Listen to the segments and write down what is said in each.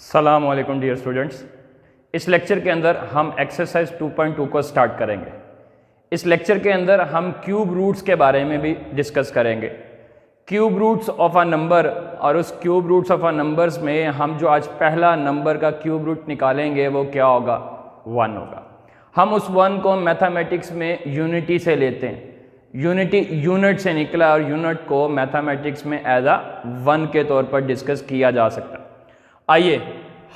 अस्सलाम वालेकुम dear students. इस लेक्चर के अंदर हम एक्सरसाइज 2.2 को स्टार्ट करेंगे। इस लेक्चर के अंदर हम क्यूब रूट्स के बारे में भी डिस्कस करेंगे। Cube roots of a number, और उस cube roots of a numbers में हम जो आज पहला नंबर का क्यूब रूट निकालेंगे वो क्या होगा? 1 होगा। हम उस 1 को मैथमेटिक्स में यूनिटी से लेते हैं। यूनिटी यूनिट से निकला और यूनिट को मैथमेटिक्स में एज अ 1 के तौर पर डिस्कस किया जा सकता है। आइए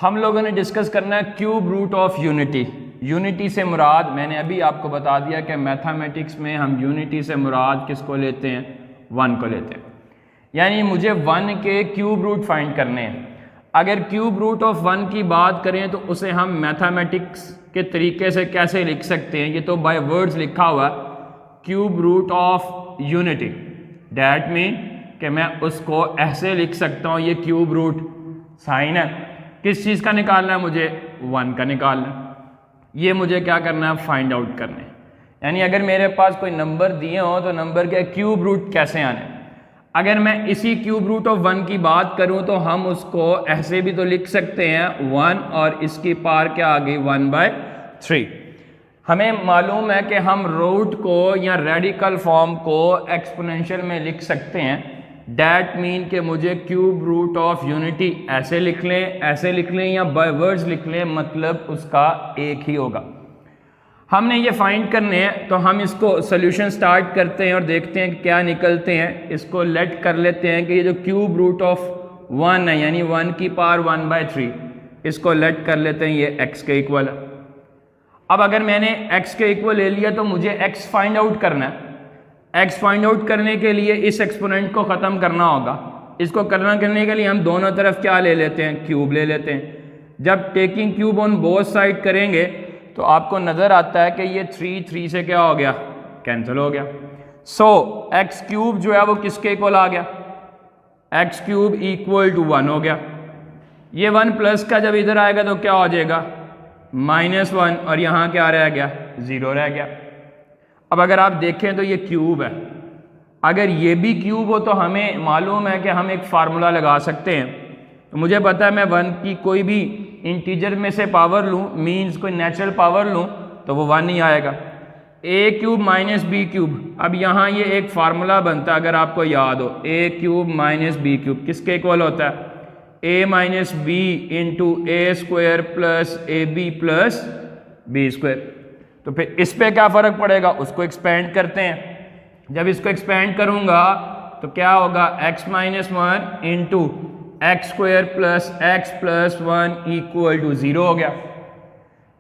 हम लोगों ने डिस्कस करना है cube root of unity. Unity से मुराद मैंने अभी आपको बता दिया कि मैथमेटिक्स में हम यूनिटी से मुराद किसको लेते हैं? 1 को लेते हैं। यानी मुझे 1 के क्यूब रूट फाइंड करने हैं। अगर क्यूब रूट ऑफ 1 की बात करें तो उसे हम मैथमेटिक्स के तरीके से कैसे लिख सकते हैं? ये तो बाय वर्ड्स लिखा हुआ cube root of unity. That mean कि मैं उसको ऐसे लिख सकता हूँ, ये क्यूब रूट साइन है, किस चीज़ का निकालना है? मुझे 1 का निकालना है। ये मुझे क्या करना है? फाइंड आउट करना है। यानी अगर मेरे पास कोई नंबर दिए हो तो नंबर के क्यूब रूट कैसे आने? अगर मैं इसी क्यूब रूट ऑफ 1 की बात करूं तो हम उसको ऐसे भी तो लिख सकते हैं 1 और इसकी पावर क्या आ गई? 1/3। हमें मालूम है कि हम रूट को या रेडिकल फॉर्म को एक्सपोनेंशियल में लिख सकते हैं। डैट मीन कि मुझे क्यूब रूट ऑफ यूनिटी ऐसे लिख लें, ऐसे लिख लें या बाय वर्ड्स लिख लें, मतलब उसका एक ही होगा। हमने ये फाइंड करने हैं तो हम इसको सोल्यूशन स्टार्ट करते हैं और देखते हैं कि क्या निकलते हैं। इसको लेट कर लेते हैं कि ये जो क्यूब रूट ऑफ 1 है यानी 1 की पावर 1/3, इसको लेट कर लेते हैं ये x के इक्वल है। अब अगर मैंने x के इक्वल ले लिया तो मुझे x फाइंड आउट करना है। x फाइंड आउट करने के लिए इस एक्सपोनेंट को ख़त्म करना होगा। इसको करने के लिए हम दोनों तरफ क्या ले लेते हैं? क्यूब ले लेते हैं। जब taking cube on both side करेंगे तो आपको नज़र आता है कि ये 3 से क्या हो गया? कैंसिल हो गया। सो x क्यूब जो है वो किसके इक्वल आ गया? x क्यूब इक्वल टू 1 हो गया। ये 1 प्लस का जब इधर आएगा तो क्या हो जाएगा? -1, और यहाँ क्या रह गया? 0 रह गया। अब अगर आप देखें तो ये क्यूब है। अगर ये भी क्यूब हो तो हमें मालूम है कि हम एक फार्मूला लगा सकते हैं। तो मुझे पता है मैं 1 की कोई भी इंटीजर में से पावर लूँ, मीन्स कोई नेचुरल पावर लूँ, तो वो 1 ही आएगा। a cube minus B cube. अब यहाँ ये एक फार्मूला बनता है, अगर आपको याद हो, a cube minus B cube किसके इक्वल होता है? a minus B into A square plus A B plus B square. तो फिर इस पे क्या फ़र्क पड़ेगा? उसको एक्सपेंड करते हैं। जब इसको एक्सपेंड करूँगा तो क्या होगा? x minus 1 into X square plus X plus 1 equal to 0 हो गया।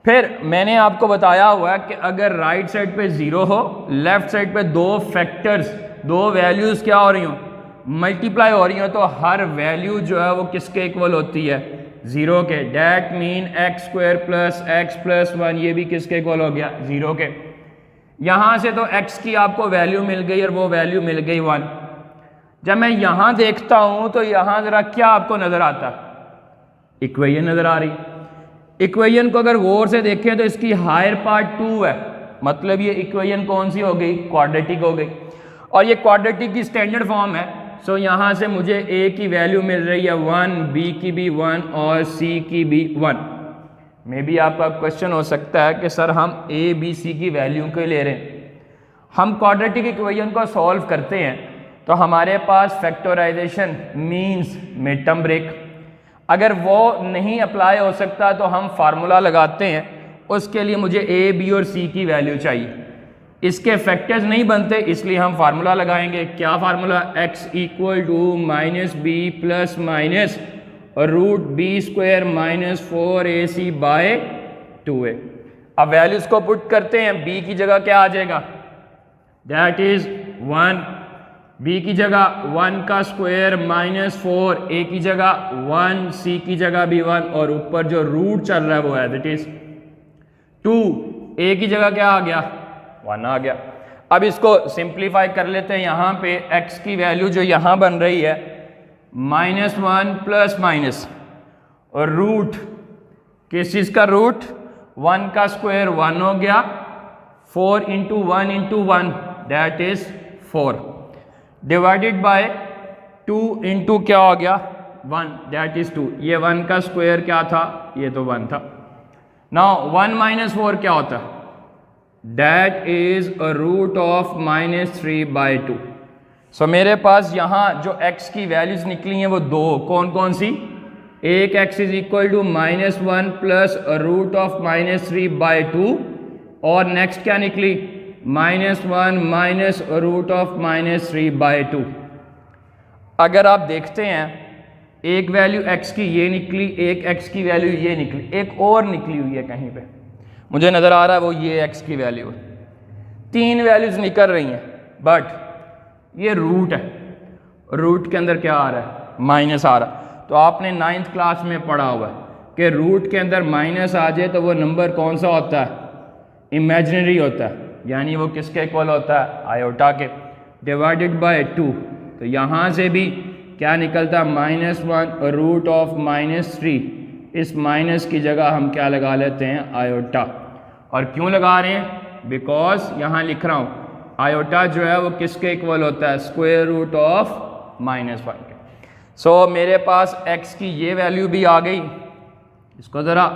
फिर मैंने आपको बताया हुआ है कि अगर राइट साइड पे 0 हो, लेफ्ट साइड पे दो फैक्टर्स, दो वैल्यूज़ क्या हो रही हो? मल्टीप्लाई हो रही हो, तो हर वैल्यू जो है वो किसके इक्वल होती है? 0 के। That mean x square plus X plus 1 ये भी किसके इक्वल हो गया? 0 के। यहाँ से तो x की आपको वैल्यू मिल गई और वो वैल्यू मिल गई 1। जब मैं यहाँ देखता हूँ तो यहाँ ज़रा क्या आपको नज़र आता? इक्वेशन नज़र आ रही। इक्वेशन को अगर गौर से देखें तो इसकी हायर पार्ट 2 है, मतलब ये इक्वेशन कौन सी हो गई? क्वाड्रेटिक हो गई। और ये क्वाड्रेटिक की स्टैंडर्ड फॉर्म है। सो यहाँ से मुझे a की वैल्यू मिल रही है 1, b की भी 1 और c की भी 1। मे बी आपका क्वेश्चन हो सकता है कि सर हम a, b, c की वैल्यू क्यों ले रहे हैं? हम क्वाड्रेटिक इक्वेशन को सॉल्व करते हैं तो हमारे पास factorisation means mid term break, अगर वो नहीं अप्लाई हो सकता तो हम फार्मूला लगाते हैं। उसके लिए मुझे a, b और c की वैल्यू चाहिए। इसके फैक्टर्स नहीं बनते इसलिए हम फार्मूला लगाएंगे। क्या formula? x equal to minus B plus minus root B square minus 4ac by 2a। अब वैल्यूज को पुट करते हैं। b की जगह क्या आ जाएगा? That is 1। b की जगह 1 का स्क्वायर माइनस 4, a की जगह 1, c की जगह भी 1, और ऊपर जो रूट चल रहा है वो है दैट इज 2। a की जगह क्या आ गया? 1 आ गया। अब इसको सिंप्लीफाई कर लेते हैं। यहाँ पे x की वैल्यू जो यहाँ बन रही है -1 प्लस माइनस और रूट, किस चीज़ का रूट? 1 का स्क्वायर 1 हो गया, 4 into 1 into 1 that is 4, divided by 2 into क्या हो गया? 1 दैट इज 2। ये 1 का स्क्वायर क्या था, ये तो 1 था। नाउ 1 माइनस 4 क्या होता है, that is a root of -3/2। So मेरे पास यहाँ जो x की वैल्यूज निकली हैं वो दो, कौन कौन सी, एक x is equal to -1 plus root of -3/2 और नेक्स्ट क्या निकली -1 माइनस रूट ऑफ -3/2। अगर आप देखते हैं एक वैल्यू x की ये निकली, एक x की वैल्यू ये निकली, एक और निकली हुई है कहीं पे मुझे नज़र आ रहा है वो ये x की वैल्यू है। 3 वैल्यूज निकल रही हैं बट ये रूट है, रूट के अंदर क्या आ रहा है, माइनस आ रहा। तो आपने 9th क्लास में पढ़ा हुआ है कि रूट के अंदर माइनस आ जाए तो वो नंबर कौन सा होता है, इमेजिनरी होता है, यानी वो किसके इक्वल होता है, आयोटा के, डिवाइडेड बाय 2। तो यहाँ से भी क्या निकलता है -1 रूट ऑफ -3। इस माइनस की जगह हम क्या लगा लेते हैं, आयोटा। और क्यों लगा रहे हैं, बिकॉज यहाँ लिख रहा हूँ आयोटा जो है वो किसके इक्वल होता है, स्क्वायर रूट ऑफ -1 के। सो मेरे पास x की ये वैल्यू भी आ गई, इसको ज़रा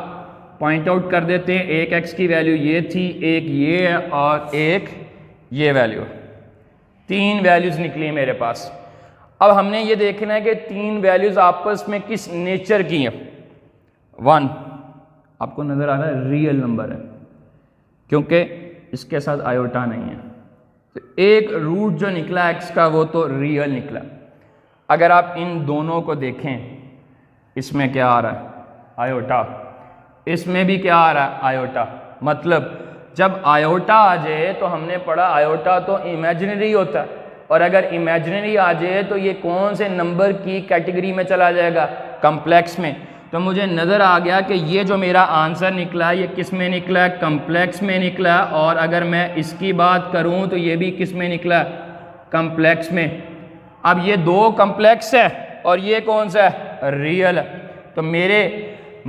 पॉइंट आउट कर देते हैं। एक x की वैल्यू ये थी, एक ये है और एक ये वैल्यू है। 3 वैल्यूज़ निकली मेरे पास। अब हमने ये देखना है कि 3 वैल्यूज़ आपस में किस नेचर की हैं। 1 आपको नज़र आ रहा है रियल नंबर है क्योंकि इसके साथ आयोटा नहीं है, तो एक रूट जो निकला x का वो तो रियल निकला। अगर आप इन दोनों को देखें, इसमें क्या आ रहा है, आयोटा, इसमें भी क्या आ रहा है, आयोटा। मतलब जब आयोटा आ जाए तो हमने पढ़ा आयोटा तो इमेजिनरी होता है, और अगर इमेजिनरी आ जाए तो ये कौन से नंबर की कैटेगरी में चला जाएगा, कम्प्लेक्स में। तो मुझे नज़र आ गया कि ये जो मेरा आंसर निकला है ये किस में निकला है, कम्प्लेक्स में निकला है। और अगर मैं इसकी बात करूं तो ये भी किस में निकला है, कम्प्लेक्स में। अब ये 2 कम्प्लेक्स है और ये कौन सा है, रियल है। तो मेरे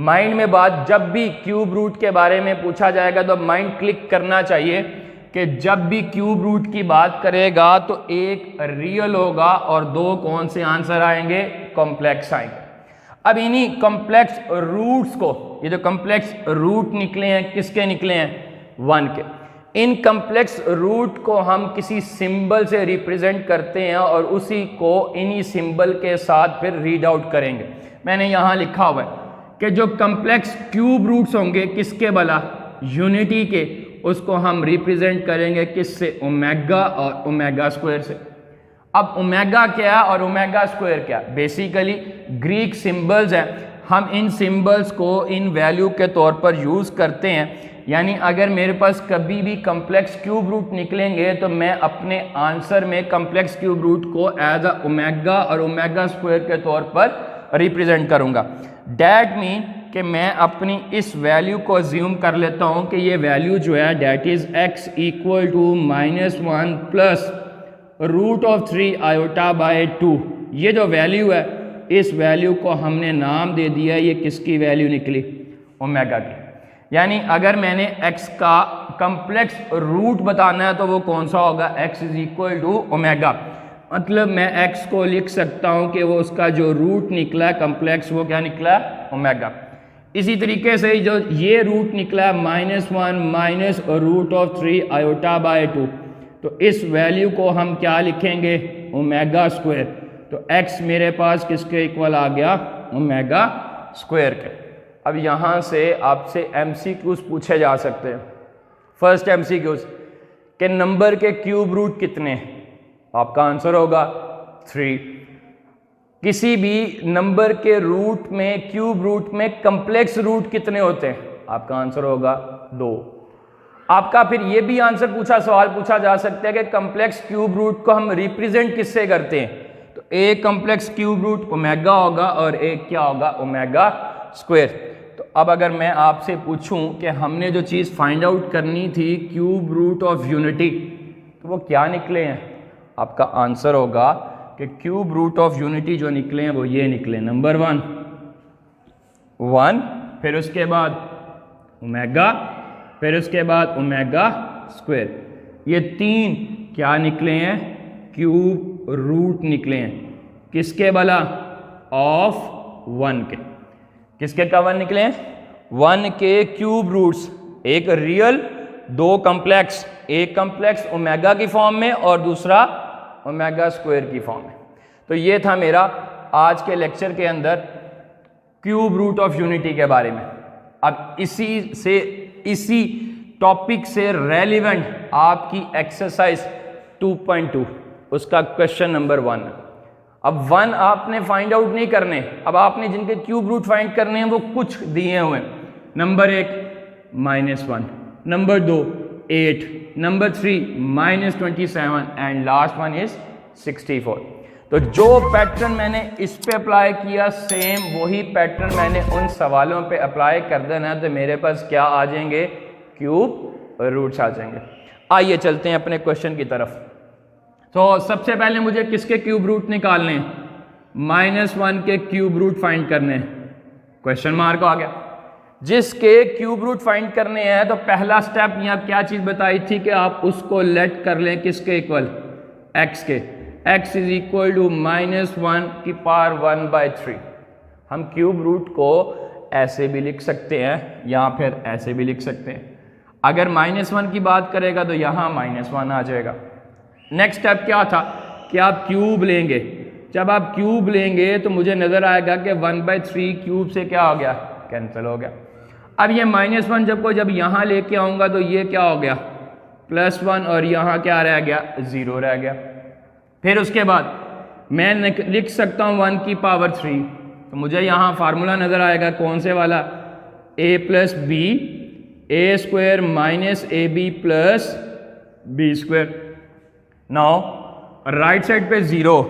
माइंड में बात, जब भी क्यूब रूट के बारे में पूछा जाएगा तो माइंड क्लिक करना चाहिए कि जब भी क्यूब रूट की बात करेगा तो एक रियल होगा और 2 कौन से आंसर आएंगे, कॉम्प्लेक्स आएंगे। अब इन्हीं कॉम्प्लेक्स रूट्स को, ये जो कॉम्प्लेक्स रूट निकले हैं किसके निकले हैं, 1 के, इन कॉम्प्लेक्स रूट को हम किसी सिंबल से रिप्रेजेंट करते हैं और उसी को इन्हीं सिंबल के साथ फिर रीड आउट करेंगे। मैंने यहाँ लिखा हुआ है कि जो कॉम्प्लेक्स क्यूब रूट्स होंगे किसके भला, यूनिटी के, उसको हम रिप्रेजेंट करेंगे किससे, ओमेगा और ओमेगा स्क्वायर से। अब ओमेगा क्या है और ओमेगा स्क्वायर क्या है, बेसिकली ग्रीक सिंबल्स हैं। हम इन सिंबल्स को इन वैल्यू के तौर पर यूज़ करते हैं। यानी अगर मेरे पास कभी भी कम्प्लेक्स क्यूब रूट निकलेंगे तो मैं अपने आंसर में कम्प्लेक्स क्यूब रूट को एज अ ओमेगा और ओमेगा स्क्वायर के तौर पर रिप्रेजेंट करूँगा। डैट मीन कि मैं अपनी इस वैल्यू को अज्यूम कर लेता हूँ कि ये वैल्यू जो है that is x equal to -1 plus root of 3 iota by 2। ये जो वैल्यू है इस वैल्यू को हमने नाम दे दिया, ये किसकी वैल्यू निकली, ओमेगा की। यानी अगर मैंने x का कम्प्लेक्स रूट बताना है तो वो कौन सा होगा, x is equal to omega. मतलब मैं x को लिख सकता हूँ कि वो उसका जो रूट निकला है कम्प्लेक्स वो क्या निकला, ओमेगा। इसी तरीके से जो ये रूट निकला -1 minus root of 3 iota by 2, तो इस वैल्यू को हम क्या लिखेंगे, ओमेगा स्क्वायर। तो x मेरे पास किसके इक्वल आ गया, ओमेगा स्क्वायर के। अब यहाँ से आपसे MCQs पूछे जा सकते हैं। फर्स्ट MCQs के नंबर के क्यूब रूट कितने हैं, आपका आंसर होगा 3। किसी भी नंबर के रूट में, क्यूब रूट में कम्प्लेक्स रूट कितने होते हैं, आपका आंसर होगा 2। आपका फिर ये भी आंसर सवाल पूछा जा सकता है कि कम्प्लेक्स क्यूब रूट को हम रिप्रेजेंट किससे करते हैं, तो एक कम्प्लेक्स क्यूब रूट ओमेगा होगा और एक क्या होगा, ओमेगा स्क्वायर। तो अब अगर मैं आपसे पूछूं कि हमने जो चीज़ फाइंड आउट करनी थी क्यूब रूट ऑफ यूनिटी, तो वो क्या निकले हैं, आपका आंसर होगा कि क्यूब रूट ऑफ यूनिटी जो निकले हैं वो ये निकले, नंबर 1, फिर उसके बाद ओमेगा, फिर उसके बाद ओमेगा स्क्वायर। ये 3 क्या निकले हैं, क्यूब रूट निकले हैं। किसके भला, ऑफ 1 के, किसके का 1 निकले हैं? 1 के क्यूब रूट्स, एक रियल, दो कॉम्प्लेक्स, एक कॉम्प्लेक्स ओमेगा की फॉर्म में और दूसरा ओमेगा स्क्वायर की फॉर्म में। तो ये था मेरा आज के लेक्चर के अंदर क्यूब रूट ऑफ यूनिटी के बारे में। अब इसी टॉपिक से रेलिवेंट आपकी एक्सरसाइज 2.2 उसका क्वेश्चन नंबर 1। अब 1 आपने फाइंड आउट नहीं करने, अब आपने जिनके क्यूब रूट फाइंड करने हैं वो कुछ दिए हुए हैं। Number 1 -1, number 2 8, number 3 -27 and last one is 64। तो जो पैटर्न मैंने इस पे अप्लाई किया सेम वही पैटर्न मैंने उन सवालों पे अप्लाई कर देना, तो मेरे पास क्या आ जाएंगे? क्यूब रूट्स आ जाएंगे। आइए चलते हैं अपने क्वेश्चन की तरफ। तो सबसे पहले मुझे किसके क्यूब रूट निकालने हैं? -1 के क्यूब रूट फाइंड करने हैं। क्वेश्चन मार्क आ गया। जिसके क्यूब रूट फाइंड करने हैं तो पहला स्टेप यहाँ क्या चीज बताई थी कि आप उसको लेट कर लें किसके इक्वल? x के। x इज इक्वल टू -1 की पावर 1/3। हम क्यूब रूट को ऐसे भी लिख सकते हैं या फिर ऐसे भी लिख सकते हैं। अगर -1 की बात करेगा तो यहाँ -1 आ जाएगा। नेक्स्ट स्टेप क्या था कि आप क्यूब लेंगे। जब आप क्यूब लेंगे तो मुझे नजर आएगा कि 1/3 क्यूब से क्या हो गया? कैंसिल हो गया। अब ये -1 जब यहाँ लेके आऊँगा तो ये क्या हो गया? +1 और यहाँ क्या रह गया? 0 रह गया। फिर उसके बाद मैं लिख सकता हूँ 1 की पावर 3, तो मुझे यहाँ फार्मूला नज़र आएगा कौन से वाला? a + b a² - ab + b²। Now right side पे 0,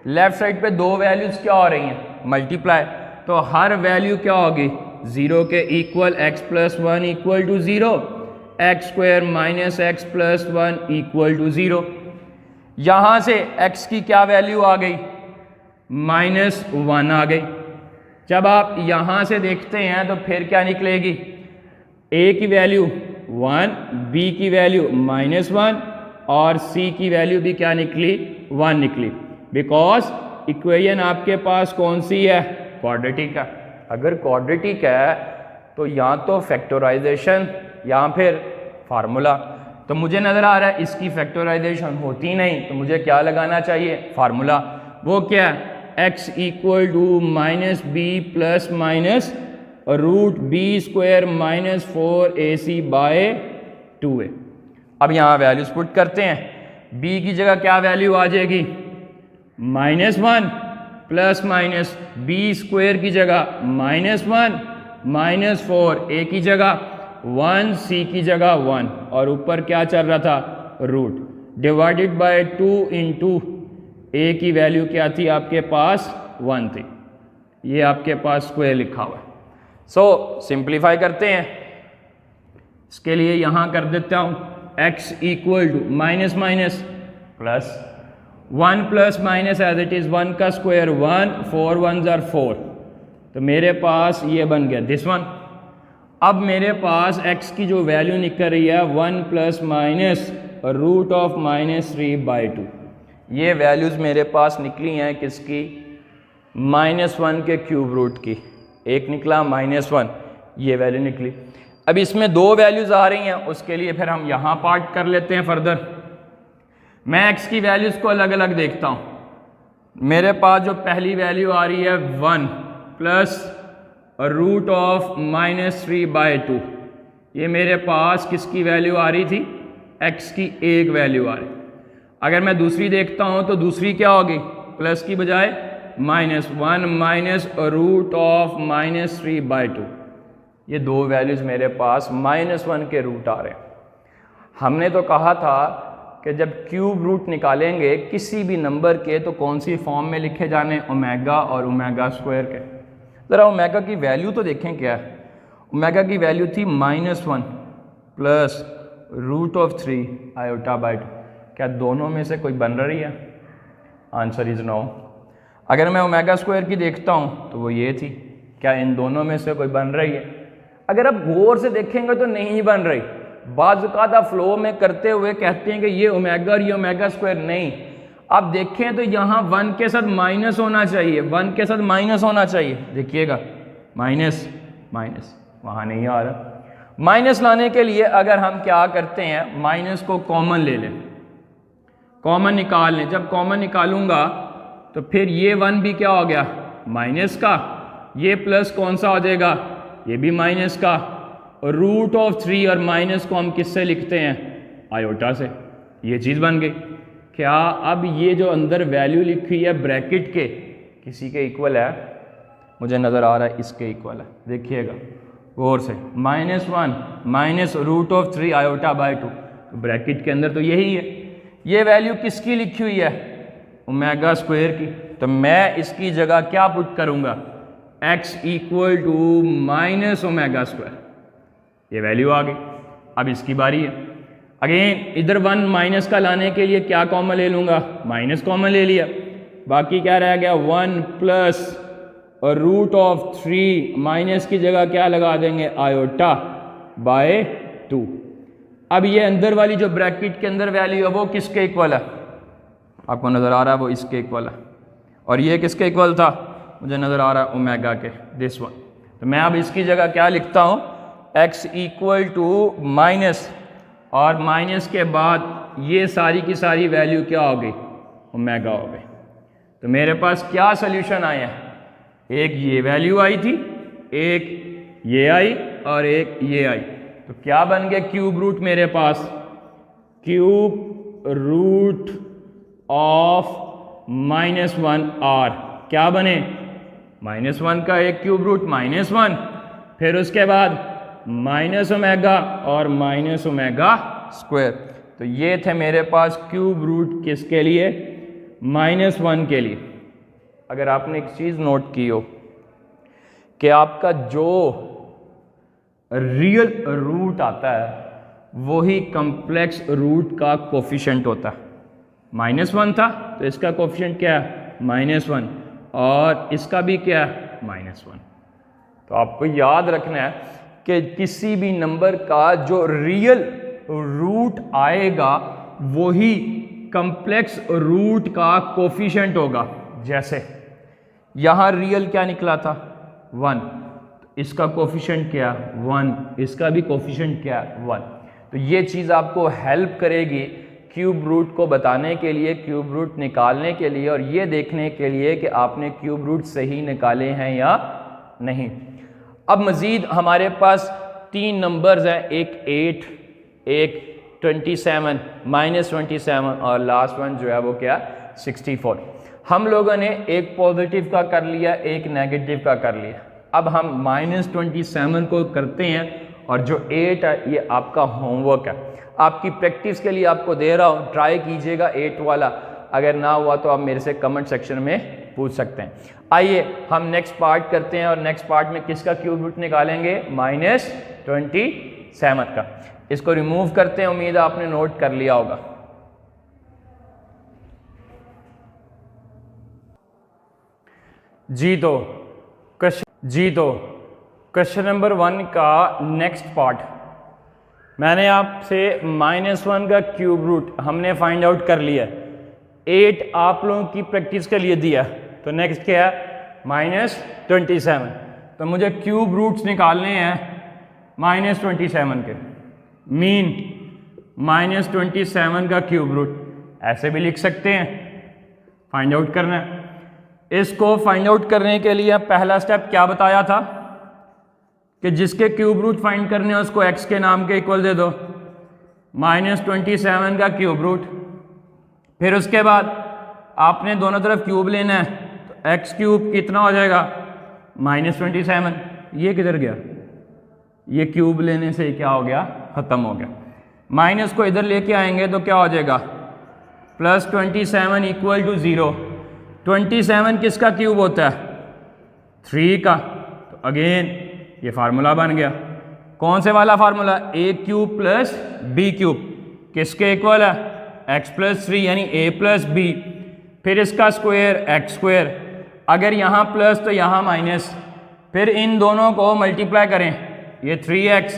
लेफ्ट साइड पे दो वैल्यूज क्या हो रही हैं? मल्टीप्लाई। तो हर वैल्यू क्या होगी? 0 के equal x + 1 equal to 0, x² - x + 1 equal to 0। यहां से x की क्या वैल्यू आ गई? -1 आ गई। जब आप यहां से देखते हैं तो फिर क्या निकलेगी? a की वैल्यू 1, b की वैल्यू -1 और c की वैल्यू भी क्या निकली? 1 निकली। बिकॉज इक्वेशन आपके पास कौन सी है? क्वाड्रेटिक है। अगर क्वाड्रेटिक है तो या तो फैक्टराइजेशन या फिर फार्मूला। तो मुझे नज़र आ रहा है इसकी फैक्टराइजेशन होती नहीं, तो मुझे क्या लगाना चाहिए? फार्मूला। वो क्या है? x equal to -b ± √b² - 4ac/2a। अब यहाँ वैल्यूज पुट करते हैं। b की जगह क्या वैल्यू आ जाएगी? -1 ± b² की जगह -1 - 4, a की जगह 1, c की जगह 1 और ऊपर क्या चल रहा था? Root divided by 2 into a की वैल्यू क्या थी आपके पास? 1 थी। ये आपके पास स्क्वायर लिखा हुआ है। सो सिंप्लीफाई करते हैं। इसके लिए यहां कर देता हूं x equal to minus plus 1 plus minus as it is 1 का स्क्वायर 1, 4 1s are 4। तो मेरे पास ये बन गया दिस वन। अब मेरे पास x की जो वैल्यू निकल रही है 1 प्लस माइनस √(-3/2)। ये वैल्यूज़ मेरे पास निकली हैं किसकी? -1 के क्यूब रूट की। एक निकला -1, ये वैल्यू निकली। अब इसमें दो वैल्यूज़ आ रही हैं, उसके लिए फिर हम यहाँ पार्ट कर लेते हैं फर्दर। मैं x की वैल्यूज़ को अलग अलग देखता हूँ। मेरे पास जो पहली वैल्यू आ रही है 1 प्लस √(-3/2), ये मेरे पास किसकी वैल्यू आ रही थी? x की एक वैल्यू आ रही। अगर मैं दूसरी देखता हूँ तो दूसरी क्या होगी? प्लस की बजाय -1 माइनस √(-3/2)। ये दो वैल्यूज़ मेरे पास -1 के रूट आ रहे हैं। हमने तो कहा था कि जब क्यूब रूट निकालेंगे किसी भी नंबर के तो कौन सी फॉर्म में लिखे जाने? ओमेगा और ओमेगा स्क्वायर के। ज़रा ओमेगा की वैल्यू तो देखें क्या है। ओमेगा की वैल्यू थी -1 प्लस √(3i/2)। क्या दोनों में से कोई बन रही है? Answer is no. अगर मैं ओमेगा स्क्वायर की देखता हूँ तो वो ये थी। क्या इन दोनों में से कोई बन रही है? अगर आप गौर से देखेंगे तो नहीं बन रही। बाज़ औक़ात फ्लो में करते हुए कहते हैं कि ये ओमेगा और ये ओमेगा स्क्वायर। नहीं, आप देखें तो यहाँ 1 के साथ माइनस होना चाहिए, 1 के साथ माइनस होना चाहिए, देखिएगा माइनस माइनस वहाँ नहीं आ रहा। माइनस लाने के लिए अगर हम क्या करते हैं, माइनस को कॉमन ले लें, कॉमन निकाल लें। जब कॉमन निकालूंगा तो फिर ये 1 भी क्या हो गया, माइनस का, ये प्लस कौन सा हो जाएगा, ये भी माइनस का, और रूट ऑफ 3 और माइनस को हम किससे लिखते हैं, आयोटा से। ये चीज़ बन गई। क्या अब ये जो अंदर वैल्यू लिखी है ब्रैकेट के किसी के इक्वल है, मुझे नज़र आ रहा है इसके इक्वल है, देखिएगा गौर से, -1 minus root of 3 iota by 2, तो ब्रैकेट के अंदर तो यही है। ये वैल्यू किसकी लिखी हुई है, ओमेगा स्क्वायर की, तो मैं इसकी जगह क्या पुट करूंगा, x equal to minus omega square, ये वैल्यू आ गई। अब इसकी बारी है। अगेन इधर 1 माइनस का लाने के लिए क्या कॉमन ले लूँगा, माइनस कॉमन ले लिया, बाकी क्या रह गया 1 प्लस और रूट ऑफ 3, माइनस की जगह क्या लगा देंगे, आयोटा बाय 2। अब ये अंदर वाली जो ब्रैकेट के अंदर वैल्यू है वो किसके इक्वल है, आपको नज़र आ रहा है वो इसके इक्वल है, और ये किसके इक्वल था, मुझे नज़र आ रहा है ओमेगा के, दिस वन। तो मैं अब इसकी जगह क्या लिखता हूँ, x इक्वल टू माइनस, और माइनस के बाद ये सारी की सारी वैल्यू क्या हो गई, ओमेगा हो गई। तो मेरे पास क्या सोल्यूशन आया, एक ये वैल्यू आई थी, एक ये आई और एक ये आई, तो क्या बन गया क्यूब रूट मेरे पास, क्यूब रूट ऑफ -1 r, क्या बने, -1 का एक क्यूब रूट -1, फिर उसके बाद माइनस ओमेगा और माइनस ओमेगा स्क्वायर। तो ये थे मेरे पास क्यूब रूट किसके लिए, -1 के लिए। अगर आपने एक चीज़ नोट की हो कि आपका जो रियल रूट आता है वही कम्प्लेक्स रूट का कोफिशिएंट होता है। -1 था तो इसका कोफिशिएंट क्या है, -1, और इसका भी क्या है, -1। तो आपको याद रखना है कि किसी भी नंबर का जो रियल रूट आएगा वही कम्प्लेक्स रूट का कोफिशिएंट होगा। जैसे यहाँ रियल क्या निकला था, 1, तो इसका कोफिशिएंट क्या, 1, इसका भी कोफिशिएंट क्या, 1। तो ये चीज़ आपको हेल्प करेगी क्यूब रूट को बताने के लिए, क्यूब रूट निकालने के लिए, और ये देखने के लिए कि आपने क्यूब रूट सही निकाले हैं या नहीं। अब मज़ीद हमारे पास 3 नंबर्स हैं, एक 8, एक 27, -27, और लास्ट वन जो है वो क्या, 64। हम लोगों ने एक पॉजिटिव का कर लिया, एक नेगेटिव का कर लिया। अब हम -27 को करते हैं, और जो 8 है ये आपका होमवर्क है, आपकी प्रैक्टिस के लिए आपको दे रहा हूँ, ट्राई कीजिएगा 8 वाला। अगर ना हुआ तो आप मेरे से कमेंट सेक्शन में पूछ सकते हैं। आइए हम नेक्स्ट पार्ट करते हैं, और नेक्स्ट पार्ट में किसका क्यूब रूट निकालेंगे, -27 का। इसको रिमूव करते हैं, उम्मीद है आपने नोट कर लिया होगा। जी तो क्वेश्चन नंबर 1 का नेक्स्ट पार्ट, मैंने आपसे -1 का क्यूब रूट हमने फाइंड आउट कर लिया, 8 आप लोगों की प्रैक्टिस के लिए दिया। तो नेक्स्ट क्या है, -27। तो मुझे क्यूब रूट्स निकालने हैं -27 के। मीन -27 का क्यूब रूट ऐसे भी लिख सकते हैं, फाइंड आउट करना है। इसको फाइंड आउट करने के लिए पहला स्टेप क्या बताया था कि जिसके क्यूब रूट फाइंड करने हैं उसको x के नाम के इक्वल दे दो, -27 का क्यूब रूट। फिर उसके बाद आपने दोनों तरफ क्यूब लेना है, तो x क्यूब कितना हो जाएगा, -27। ये किधर गया, ये क्यूब लेने से क्या हो गया, ख़त्म हो गया। माइनस को इधर लेके आएंगे तो क्या हो जाएगा, +27 इक्वल टू 0। 27 किसका क्यूब होता है, 3 का। तो अगेन ये फार्मूला बन गया, कौन से वाला formula, a cube plus b cube किसके इक्वल है, x प्लस 3 यानी a प्लस b, फिर इसका स्क्वायर x स्क्वायर, अगर यहाँ प्लस तो यहाँ माइनस, फिर इन दोनों को मल्टीप्लाई करें, ये 3x,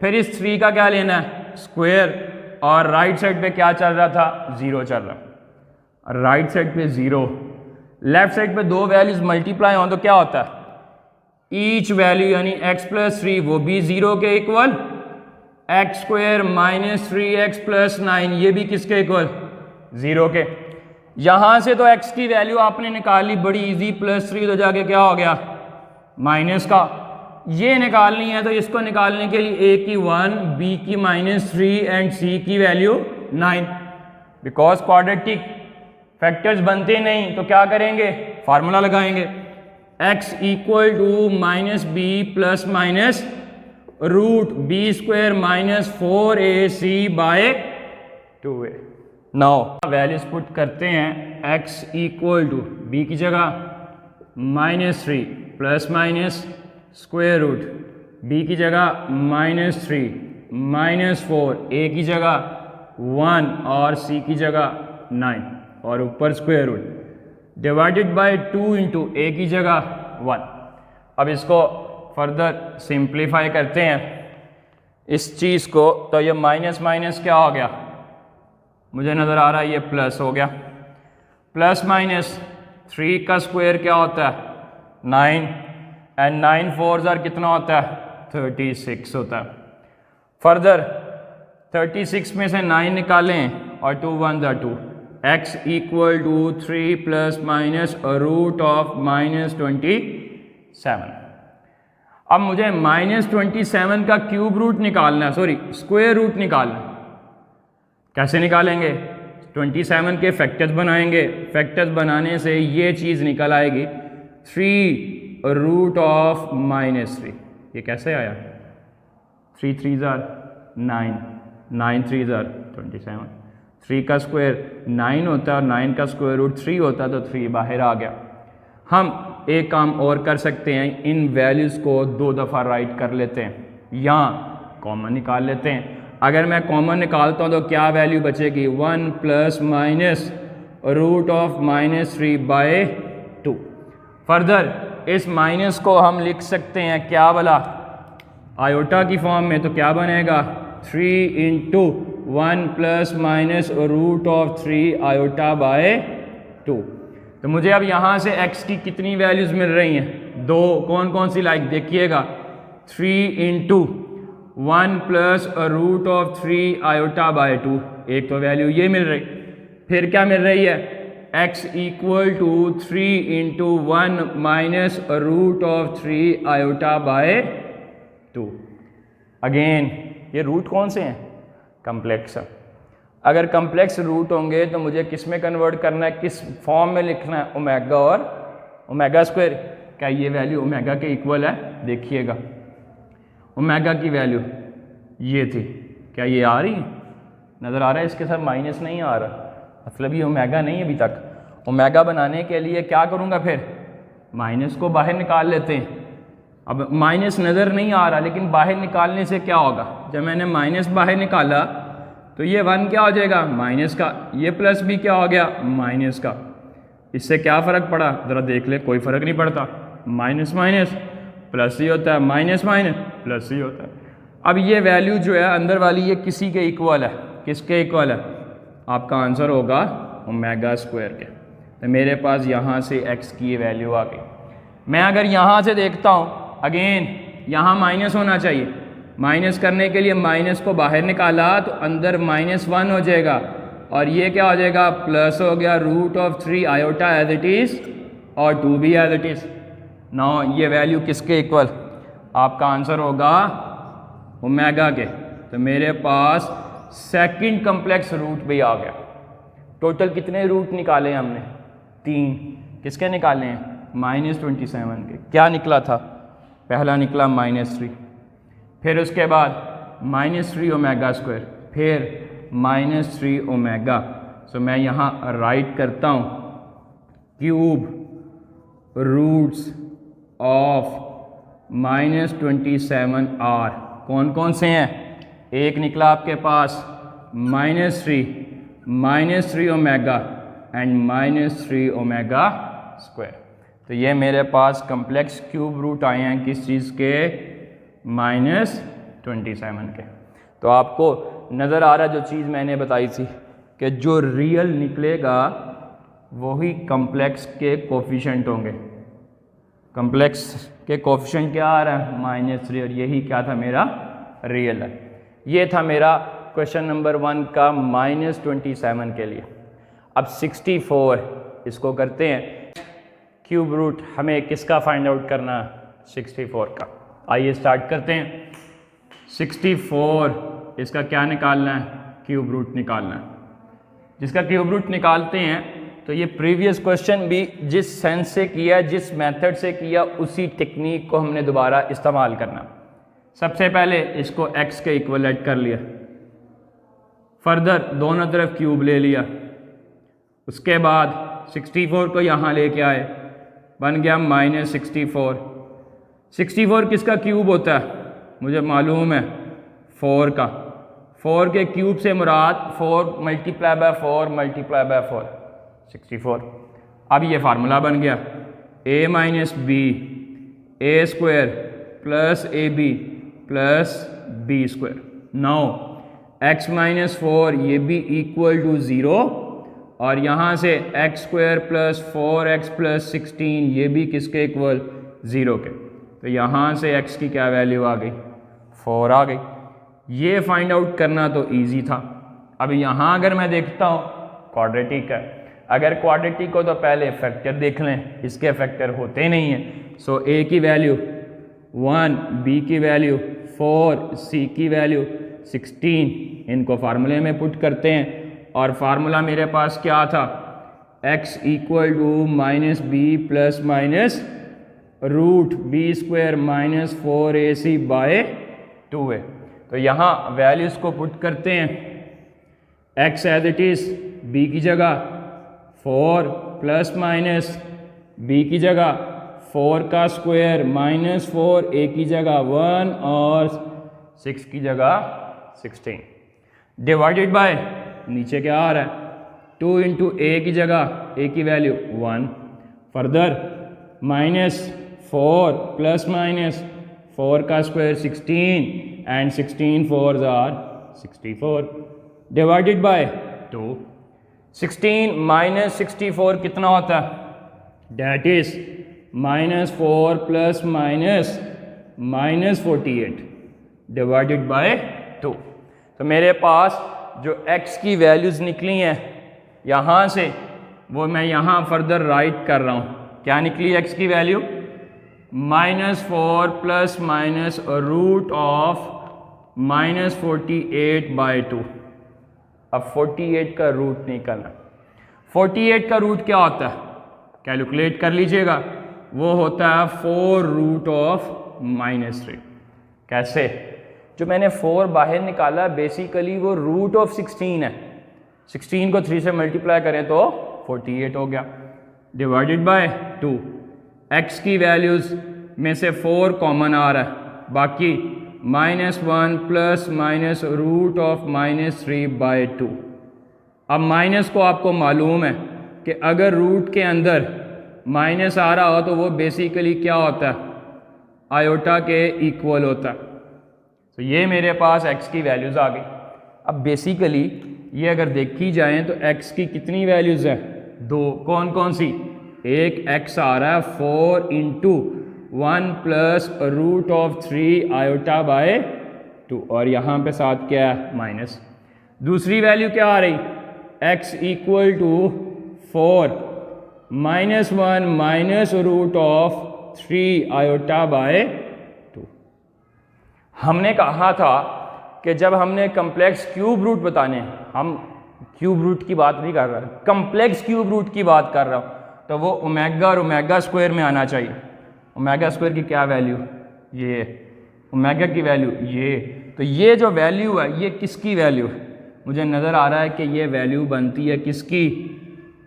फिर इस 3 का क्या लेना है, स्क्वायर, और राइट साइड पे क्या चल रहा था, 0 चल रहा। राइट साइड पे 0, लेफ्ट साइड पे दो वैल्यूज मल्टीप्लाई हो तो क्या होता है, ईच वैल्यू यानी x प्लस 3 वो भी 0 के equal, x square minus 3x plus 9 ये भी किसके इक्वल, 0 के। यहां से तो x की वैल्यू आपने निकाली बड़ी इजी, प्लस 3 तो जाके क्या हो गया माइनस का, ये निकालनी है तो इसको निकालने के लिए a की 1, b की -3 एंड c की वैल्यू 9। बिकॉज क्वाड्रेटिक फैक्टर्स बनते नहीं तो क्या करेंगे, फार्मूला लगाएंगे, x equal to minus B plus minus root B square minus 4ac by 2a। Now values put करते हैं, x इक्वल टू b की जगह -3 plus minus square root, b की जगह -3 -4, a की जगह 1 और c की जगह 9 और ऊपर square root divided by 2 into A की जगह 1। अब इसको फर्दर सिंप्लीफाई करते हैं इस चीज़ को, तो ये माइनस माइनस क्या हो गया, मुझे नज़र आ रहा है ये प्लस हो गया, प्लस माइनस 3 का स्क्वायर क्या होता है 9 एंड 9 4 जार कितना होता है 36 होता है। फर्दर 36 में से 9 निकालें और 2 1 जार 2, x equal to 3 plus minus root of -27। अब मुझे -27 का क्यूब रूट निकालना है, सॉरी स्क्वायर रूट निकालना है। कैसे निकालेंगे, 27 के फैक्टर्स बनाएंगे, फैक्टर्स बनाने से ये चीज़ निकल आएगी 3 रूट ऑफ -3। ये कैसे आया, 3 3 जार 9, 9 3 जार 27, 3 का स्क्वायर 9 होता है और 9 का स्क्वायर रूट 3 होता है तो 3 बाहर आ गया। हम एक काम और कर सकते हैं, इन वैल्यूज़ को 2 दफ़ा राइट कर लेते हैं या कॉमन निकाल लेते हैं। अगर मैं कॉमन निकालता हूँ तो क्या वैल्यू बचेगी, 1 plus minus root of -3 by 2। Further इस माइनस को हम लिख सकते हैं क्या वाला, आयोटा की फॉर्म में, तो क्या बनेगा 3 into 1 plus minus root of 3 iota by 2। तो मुझे अब यहाँ से x की कितनी वैल्यूज़ मिल रही हैं, 2। कौन कौन सी, लाइक देखिएगा 3 into 1 plus root of 3 iota by 2, एक तो वैल्यू ये मिल रही, फिर क्या मिल रही है x equal to 3 into 1 minus root of 3 iota by 2। Again ये रूट कौन से हैं, कम्प्लेक्स है। अगर कम्प्लेक्स रूट होंगे तो मुझे किस में कन्वर्ट करना है, किस फॉर्म में लिखना है, ओमेगा और ओमेगा स्क्वायर। क्या ये वैल्यू ओमेगा के इक्वल है, देखिएगा ओमेगा की वैल्यू ये थी, क्या ये आ रही है, नज़र आ रहा है, इसके साथ माइनस नहीं आ रहा, मतलब ये ओमेगा नहीं है अभी तक। ओमेगा बनाने के लिए क्या करूँगा, फिर माइनस को बाहर निकाल लेते हैं। अब माइनस नज़र नहीं आ रहा, लेकिन बाहर निकालने से क्या होगा, जब मैंने माइनस बाहर निकाला तो ये 1 क्या हो जाएगा माइनस का, ये प्लस भी क्या हो गया माइनस का। इससे क्या फ़र्क पड़ा, ज़रा देख ले, कोई फ़र्क नहीं पड़ता, माइनस माइनस प्लस ही होता है, माइनस माइनस प्लस ही होता है। अब ये वैल्यू जो है अंदर वाली, ये किसी के इक्वल है, किसके इक्वल है, आपका आंसर होगा ओमेगा स्क्वायर के। तो मेरे पास यहाँ से x की ये वैल्यू आ गई। मैं अगर यहाँ से देखता हूँ, अगेन यहाँ माइनस होना चाहिए, माइनस करने के लिए माइनस को बाहर निकाला तो अंदर -1 हो जाएगा और ये क्या हो जाएगा, प्लस हो गया root of 3 iota as it is और 2 भी एज इट इज़। नाउ ये वैल्यू किसके इक्वल, आपका आंसर होगा ओमेगा के। तो मेरे पास सेकंड कम्प्लेक्स रूट भी आ गया। टोटल कितने रूट निकाले हैं हमने, 3। किसके निकाले हैं, -27 के। क्या निकला था, पहला निकला -3, फिर उसके बाद -3 ओमेगा स्क्वायर, फिर -3 ओमेगा। सो मैं यहाँ राइट करता हूँ क्यूब रूट्स ऑफ -27 आर। कौन कौन से हैं, एक निकला आपके पास -3 ओमेगा एंड -3 ओमेगा स्क्वायर। तो ये मेरे पास कम्प्लेक्स क्यूब रूट आए हैं किस चीज़ के, -27 के। तो आपको नज़र आ रहा जो चीज़ मैंने बताई थी कि जो रियल निकलेगा वही कम्प्लेक्स के कोफिशिएंट होंगे। कम्प्लेक्स के कोफिशिएंट क्या आ रहा है? -3, और यही क्या था? मेरा रियल है। ये था मेरा क्वेश्चन नंबर 1 का -27 के लिए। अब 64 इसको करते हैं। क्यूब रूट हमें किसका फाइंड आउट करना है? 64 का। आइए स्टार्ट करते हैं। 64 इसका क्या निकालना है? क्यूब रूट निकालना है। जिसका क्यूब रूट निकालते हैं तो ये प्रीवियस क्वेश्चन भी जिस सेंस से किया, जिस मेथड से किया, उसी टेक्निक को हमने दोबारा इस्तेमाल करना। सबसे पहले इसको x के इक्वल ऐड कर लिया, फर्दर दोनों तरफ क्यूब ले लिया, उसके बाद 64 को यहाँ लेके आए, बन गया -64। 64 किसका क्यूब होता है? मुझे मालूम है 4 का। 4 के क्यूब से मुराद 4 × 4 × 4 64। अब ये फार्मूला बन गया a - b a² + ab + b²। Now x - 4 ये भी इक्वल टू 0, और यहाँ से x² + 4x + 16 ये भी किसके इक्वल? 0 के। तो यहाँ से x की क्या वैल्यू आ गई? 4 आ गई। ये फाइंड आउट करना तो इजी था। अब यहाँ अगर मैं देखता हूँ क्वाड्रेटिक है, अगर क्वाड्रेटिक हो तो पहले फैक्टर देख लें, इसके फैक्टर होते नहीं हैं। सो a की वैल्यू 1, b की वैल्यू 4, c की वैल्यू 16, इनको फार्मूले में पुट करते हैं, और फार्मूला मेरे पास क्या था? x = -b ± √b² - 4ac/2 है। तो यहाँ वैल्यूज़ को पुट करते हैं। x as it is, b की जगह 4 ± b की जगह 4 का स्क्वायर -4, a की जगह 1 और 6 की जगह 16, डिवाइडेड बाय नीचे क्या आ रहा है? 2 × a की जगह a की वैल्यू 1, फर्दर -4 ± 4 का square 16 and 16 4s are 64, divided by 2। 16 - 64 कितना होता है? That is -4 ± -48 divided by 2। तो मेरे पास जो x की वैल्यूज़ निकली हैं यहाँ से, वो मैं यहाँ फर्दर राइट कर रहा हूँ। क्या निकली x की वैल्यू? -4 ± √-48/2। अब 48 का रूट निकालना। 48 का रूट क्या होता है? कैलकुलेट कर लीजिएगा, वो होता है 4√-3। कैसे? जो मैंने 4 बाहर निकाला बेसिकली वो √16 है। 16 को 3 से मल्टीप्लाई करें तो 48 हो गया, डिवाइडेड बाय 2। x की वैल्यूज़ में से 4 कॉमन आ रहा है, बाकी -1 ± √-3/2। अब माइनस को आपको मालूम है कि अगर रूट के अंदर माइनस आ रहा हो तो वो बेसिकली क्या होता है? आयोटा के इक्वल होता है। तो ये मेरे पास x की वैल्यूज़ आ गई। अब बेसिकली ये अगर देखी जाए तो x की कितनी वैल्यूज़ है? 2। कौन कौन सी? एक x आ रहा है 4 × 1 + √3 आयोटा बाय 2, और यहाँ पे साथ क्या है? माइनस। दूसरी वैल्यू क्या आ रही? x = 4 -1 √3 iota by 2। हमने कहा था कि जब हमने कम्प्लेक्स क्यूब रूट बताने, हम क्यूब रूट की बात नहीं कर रहे, कम्प्लेक्स क्यूब रूट की बात कर रहा हूँ, तो वो ओमेगा और ओमेगा स्क्वायर में आना चाहिए। ओमेगा स्क्वायर की क्या वैल्यू? ये। ओमेगा की वैल्यू ये। तो ये जो वैल्यू है ये किसकी वैल्यू है? मुझे नज़र आ रहा है कि ये वैल्यू बनती है किसकी?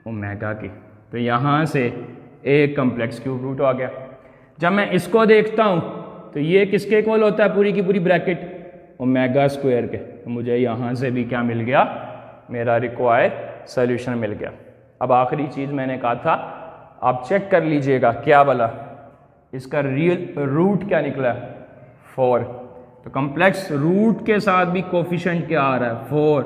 ओमेगा की। तो यहाँ से एक कम्प्लेक्स क्यूब रूट आ गया। जब मैं इसको देखता हूँ तो ये किसके इक्वल होता है? पूरी की पूरी ब्रैकेट ओमेगा स्क्वायर के। तो मुझे यहाँ से भी क्या मिल गया? मेरा रिक्वायर्ड सॉल्यूशन मिल गया। अब आखिरी चीज़ मैंने कहा था, आप चेक कर लीजिएगा क्या बोला, इसका रियल रूट क्या निकला? 4। तो कम्प्लेक्स रूट के साथ भी कोफिशिएंट क्या आ रहा है? 4।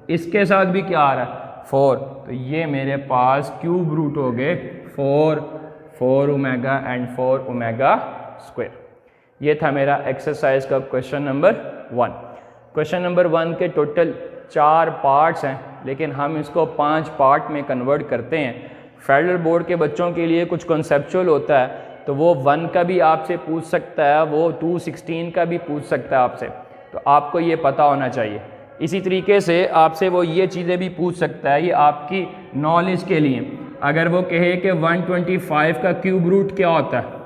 इसके साथ भी क्या आ रहा है? 4, तो ये मेरे पास क्यूब रूट हो गए 4 ओमेगा एंड 4 ओमेगा स्क्वायर। ये था मेरा एक्सरसाइज का क्वेश्चन नंबर 1। क्वेश्चन नंबर 1 के टोटल 4 पार्ट्स हैं, लेकिन हम इसको 5 पार्ट में कन्वर्ट करते हैं। फेडरल बोर्ड के बच्चों के लिए कुछ कॉन्सेप्चुअल होता है, तो वो 1 का भी आपसे पूछ सकता है, वो 216 का भी पूछ सकता है आपसे, तो आपको ये पता होना चाहिए। इसी तरीके से आपसे वो ये चीज़ें भी पूछ सकता है, ये आपकी नॉलेज के लिए। अगर वो कहे कि 125 का क्यूब रूट क्या होता है,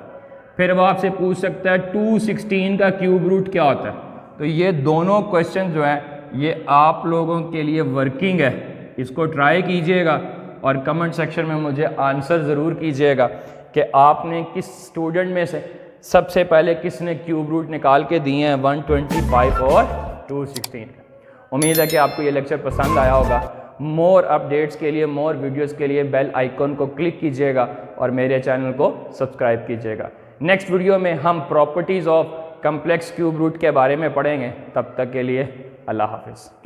फिर वो आपसे पूछ सकता है 216 का क्यूब रूट क्या होता है। तो ये दोनों क्वेश्चन जो है ये आप लोगों के लिए वर्किंग है, इसको ट्राई कीजिएगा और कमेंट सेक्शन में मुझे आंसर ज़रूर कीजिएगा कि आपने किस स्टूडेंट में से सबसे पहले किसने क्यूब रूट निकाल के दिए हैं 125 और 216। उम्मीद है कि आपको ये लेक्चर पसंद आया होगा। मोर अपडेट्स के लिए, मोर वीडियोस के लिए बेल आइकॉन को क्लिक कीजिएगा और मेरे चैनल को सब्सक्राइब कीजिएगा। नेक्स्ट वीडियो में हम properties of complex cube root के बारे में पढ़ेंगे। तब तक के लिए अल्लाह हाफिज़।